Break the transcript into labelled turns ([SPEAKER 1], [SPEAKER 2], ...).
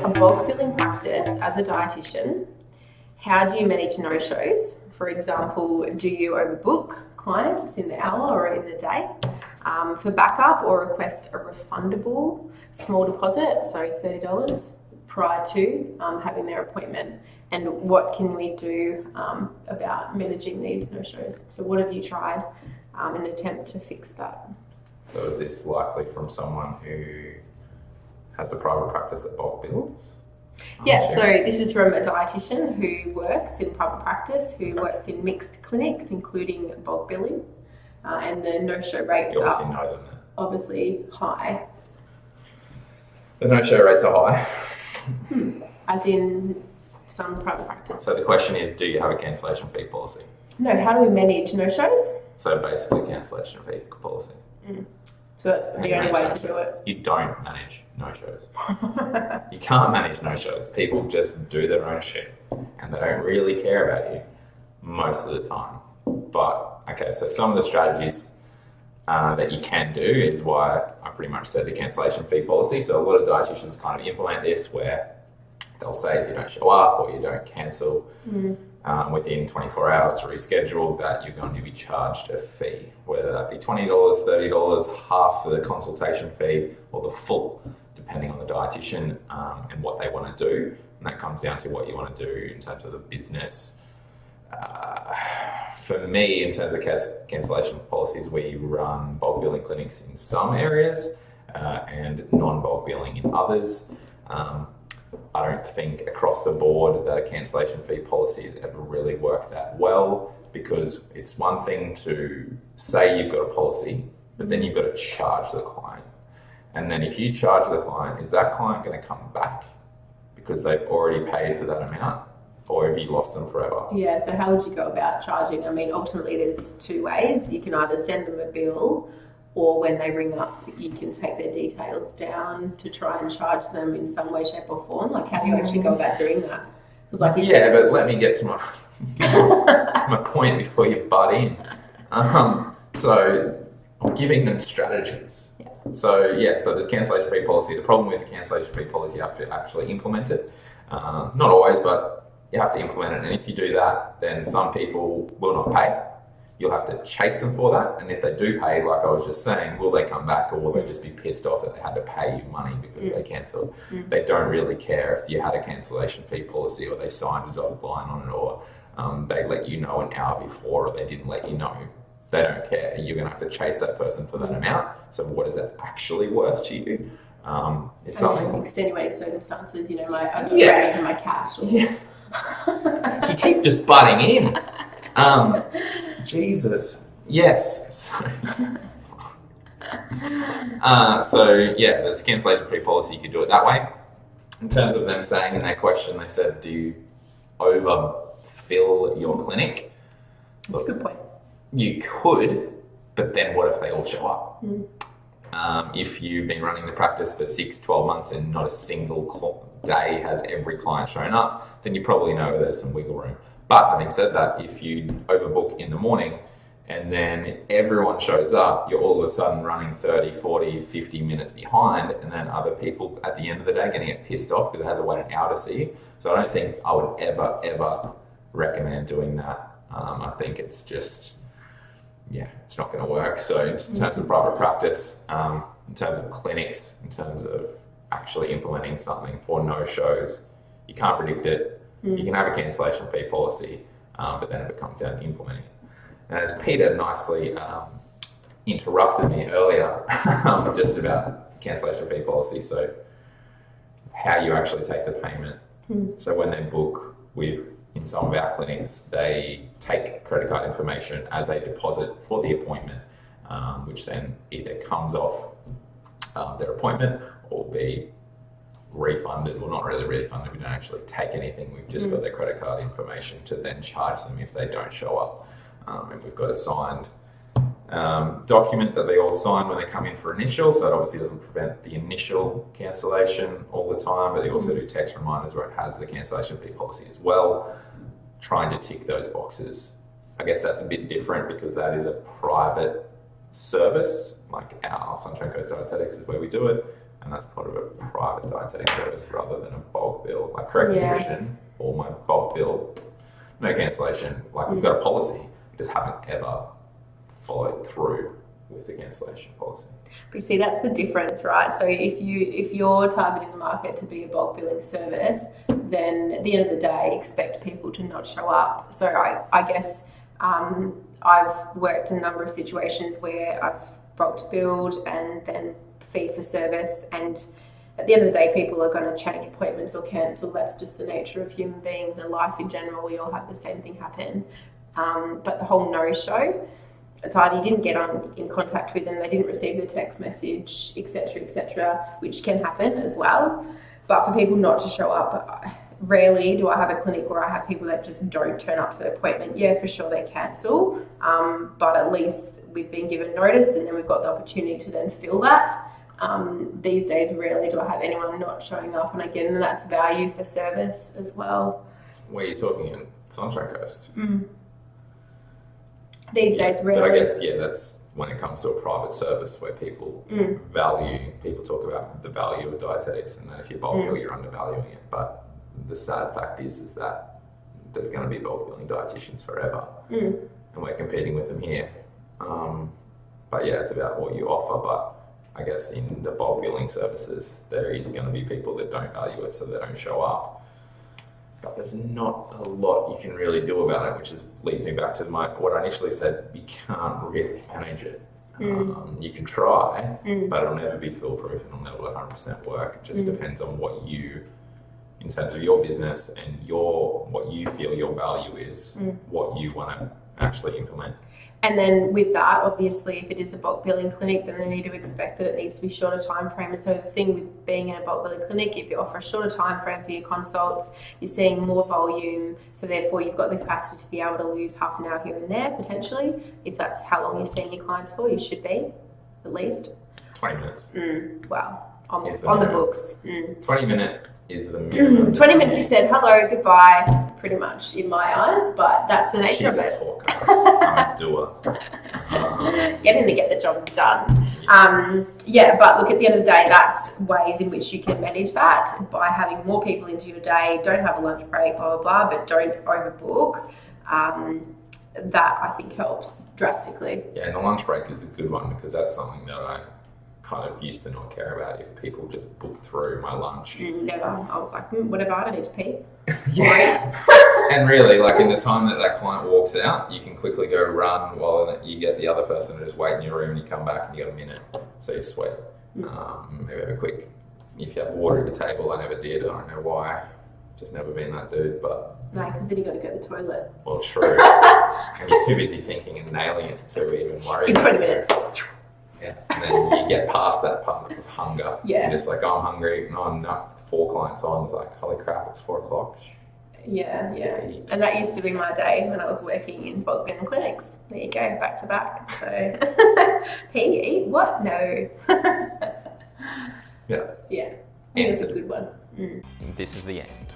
[SPEAKER 1] a bulk billing practice as a dietitian, how do you manage no-shows? For example, do you overbook clients in the hour or in the day for backup, or request a refundable small deposit, so $30 prior to having their appointment? And what can we do about managing these no-shows? So what have you tried in an attempt to fix that?
[SPEAKER 2] So is this likely from someone who has a private practice that bulk bills?
[SPEAKER 1] Yeah, so this is from a dietitian who works in private practice, who works in mixed clinics, including bulk billing, and the no-show rates are obviously high.
[SPEAKER 2] The no-show rates are high.
[SPEAKER 1] As in some private practice.
[SPEAKER 2] So the question is, do you have a cancellation fee policy?
[SPEAKER 1] No, how do we manage no-shows?
[SPEAKER 2] So basically cancellation fee policy.
[SPEAKER 1] So that's the only way to do it.
[SPEAKER 2] You don't manage no-shows. You can't manage no-shows. People just do their own shit and they don't really care about you most of the time. But, okay, so some of the strategies that you can do is why I pretty much said the cancellation fee policy. So a lot of dietitians kind of implement this where they'll say if you don't show up or you don't cancel within 24 hours to reschedule, that you're going to be charged a fee, whether that be $20, $30, half of the consultation fee, or the full, depending on the dietitian and what they want to do. And that comes down to what you want to do in terms of the business. For me, in terms of cancellation policies, we run bulk billing clinics in some areas and non-bulk billing in others. I don't think across the board that a cancellation fee policy has ever really worked that well, because it's one thing to say you've got a policy, but then you've got to charge the client. And then if you charge the client, is that client going to come back because they've already paid for that amount? Or have you lost them forever?
[SPEAKER 1] Yeah, so how would you go about charging? I mean, ultimately there's two ways. You can either send them a bill, or when they ring up, you can take their details down to try and charge them in some way, shape or form. Like, how do you actually go about doing that? Like you said,
[SPEAKER 2] but let me get to my point before you butt in. So I'm giving them strategies.
[SPEAKER 1] Yeah.
[SPEAKER 2] So there's cancellation fee policy. The problem with the cancellation fee policy, you have to actually implement it. Not always, but you have to implement it. And if you do that, then some people will not pay. You'll have to chase them for that. And if they do pay, like I was just saying, will they come back, or will they just be pissed off that they had to pay you money because they cancelled? They don't really care if you had a cancellation fee policy, or they signed a dotted line on it, or they let you know an hour before, or they didn't let you know. They don't care. You're going to have to chase that person for that amount. So what is that actually worth to you? Is something
[SPEAKER 1] extenuating circumstances, I don't pay my cash.
[SPEAKER 2] You keep just butting in. Jesus. Yes. There's a cancellation fee policy. You could do it that way. In terms of them saying in their question, they said, do you overfill your clinic?
[SPEAKER 1] That's a good point.
[SPEAKER 2] You could, but then what if they all show up? If you've been running the practice for 6-12 months and not a single day has every client shown up, then you probably know there's some wiggle room. But having said that, if you overbook in the morning and then everyone shows up, you're all of a sudden running 30, 40, 50 minutes behind, and then other people at the end of the day are going to get pissed off because they had to wait an hour to see you. So I don't think I would ever recommend doing that. I think it's just, it's not going to work. So in terms of private practice, in terms of clinics, in terms of actually implementing something for no-shows, you can't predict it. You can have a cancellation fee policy, but then it comes down to implementing it. And as Peter nicely interrupted me earlier, just about cancellation fee policy, so how you actually take the payment. So when they book in some of our clinics, they take credit card information as a deposit for the appointment, which then either comes off their appointment or be refunded. Well, not really refunded, we don't actually take anything, we've just got their credit card information to then charge them if they don't show up. And we've got a signed document that they all sign when they come in for initial, so it obviously doesn't prevent the initial cancellation all the time, but they also do text reminders where it has the cancellation fee policy as well, trying to tick those boxes. I guess that's a bit different because that is a private service, like our Sunshine Coast Dietetics is where we do it. and that's part of a private dietetic service rather than a bulk bill. Like Correct Nutrition or my bulk bill, no cancellation. Like we've got a policy, we just haven't ever followed through with the cancellation policy.
[SPEAKER 1] But you see, that's the difference, right? So if you're targeting the market to be a bulk billing service, then at the end of the day, expect people to not show up. So I guess I've worked in a number of situations where I've bulk billed and then fee for service, and at the end of the day, people are going to change appointments or cancel. That's just the nature of human beings and life in general. We all have the same thing happen. But the whole no-show, it's either you didn't get in contact with them, they didn't receive your text message, etc., which can happen as well. But for people not to show up, rarely do I have a clinic where I have people that just don't turn up to the appointment. Yeah, for sure they cancel, but at least we've been given notice and then we've got the opportunity to then fill that. These days, rarely do I have anyone not showing up, and again, that's value for service as well.
[SPEAKER 2] Where you're talking in Sunshine Coast.
[SPEAKER 1] These days, rarely.
[SPEAKER 2] But I guess, that's when it comes to a private service where people people talk about the value of dietetics, and that if you bulk bill, you're undervaluing it. But the sad fact is that there's going to be bulk billing dietitians forever, and we're competing with them here. But yeah, it's about what you offer. But I guess in the bulk billing services, there is going to be people that don't value it, so they don't show up. But there's not a lot you can really do about it, which leads me back to what I initially said. You can't really manage it. You can try, but it'll never be foolproof and it'll never 100% work. It just depends on what you, in terms of your business and what you feel your value is, what you want to actually implement.
[SPEAKER 1] And then with that, obviously, if it is a bulk billing clinic, then they need to expect that it needs to be shorter time frame. And so the thing with being in a bulk billing clinic, if you offer a shorter time frame for your consults, you're seeing more volume. So therefore, you've got the capacity to be able to lose half an hour here and there, potentially. If that's how long you're seeing your clients for, you should be, at least.
[SPEAKER 2] 20 minutes.
[SPEAKER 1] Wow. On the books.
[SPEAKER 2] 20 minutes is the minimum.
[SPEAKER 1] 20 minutes, you said hello, goodbye, pretty much in my eyes, but that's the nature of it.
[SPEAKER 2] She's a talker. I'm a doer.
[SPEAKER 1] Get in to get the job done. But look, at the end of the day, that's ways in which you can manage that by having more people into your day. Don't have a lunch break, blah, blah, blah, but don't overbook. That I think helps drastically.
[SPEAKER 2] Yeah, and the lunch break is a good one because that's something that I kind of used to not care about if people just book through my lunch.
[SPEAKER 1] Never. I was like, whatever, I don't need to pee.
[SPEAKER 2] And really, like in the time that client walks out, you can quickly go run while you get the other person to just wait in your room, and you come back and you got a minute. So you sweat. Maybe have a quick, if you have water at the table, I never did. I don't know why. Just never been that dude, but...
[SPEAKER 1] No, because then you got to go to the toilet.
[SPEAKER 2] Well, true. And you're too busy thinking and nailing it to even worry.
[SPEAKER 1] In 20 minutes.
[SPEAKER 2] Yeah, and then you get past that part of hunger.
[SPEAKER 1] Yeah.
[SPEAKER 2] You're just like, I'm hungry. No, I'm not. 4 clients on. It's like, holy crap, it's 4 o'clock.
[SPEAKER 1] Yeah. And that used to be my day when I was working in bulk billing clinics. There you go, back to back. So, pee, eat, what? No.
[SPEAKER 2] Yeah.
[SPEAKER 1] Yeah. I think it's a good one.
[SPEAKER 2] This is the end.